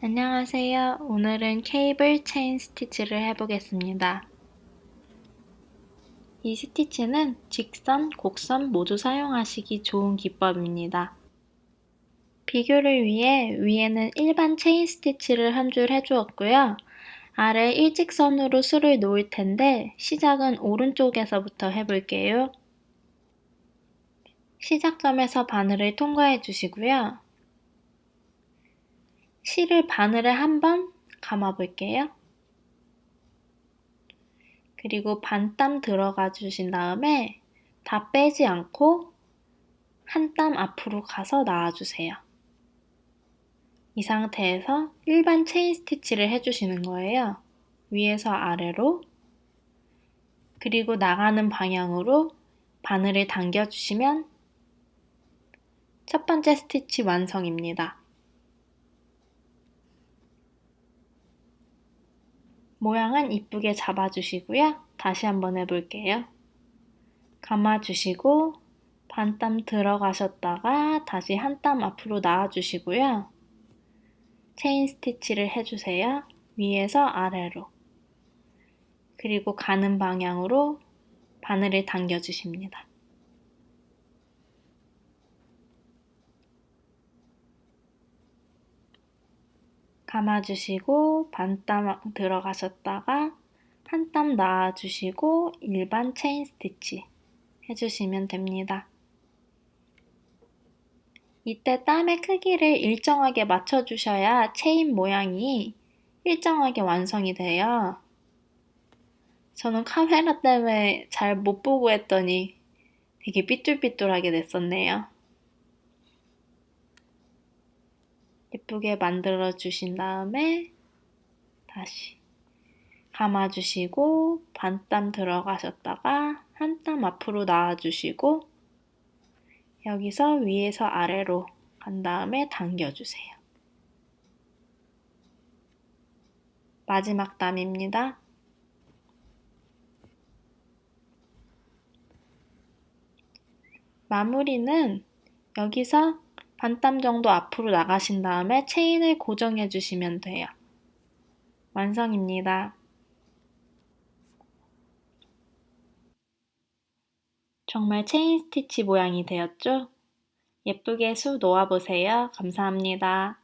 안녕하세요. 오늘은 케이블 체인 스티치를 해보겠습니다. 이 스티치는 직선, 곡선 모두 사용하시기 좋은 기법입니다. 비교를 위해 위에는 일반 체인 스티치를 한 줄 해주었고요. 아래 일직선으로 술을 놓을 텐데 시작은 오른쪽에서부터 해볼게요. 시작점에서 바늘을 통과해 주시고요. 실을 바늘에 한번 감아 볼게요. 그리고 반땀 들어가 주신 다음에 다 빼지 않고 한 땀 앞으로 가서 나와주세요. 이 상태에서 일반 체인 스티치를 해주시는 거예요. 위에서 아래로, 그리고 나가는 방향으로 바늘을 당겨주시면 첫 번째 스티치 완성입니다. 모양은 이쁘게 잡아주시고요. 다시 한번 해볼게요. 감아주시고 반땀 들어가셨다가 다시 한 땀 앞으로 나와주시고요. 체인 스티치를 해주세요. 위에서 아래로. 그리고 가는 방향으로 바늘을 당겨주십니다. 감아주시고 반땀 들어가셨다가 한 땀 나와주시고 일반 체인 스티치 해주시면 됩니다. 이때 땀의 크기를 일정하게 맞춰주셔야 체인 모양이 일정하게 완성이 돼요. 저는 카메라 때문에 잘 못 보고 했더니 되게 삐뚤삐뚤하게 됐었네요. 예쁘게 만들어 주신 다음에 다시 감아주시고 반땀 들어가셨다가 한 땀 앞으로 나와주시고 여기서 위에서 아래로 간 다음에 당겨주세요. 마지막 땀입니다. 마무리는 여기서 반땀 정도 앞으로 나가신 다음에 체인을 고정해 주시면 돼요. 완성입니다. 정말 체인 스티치 모양이 되었죠? 예쁘게 수 놓아보세요. 감사합니다.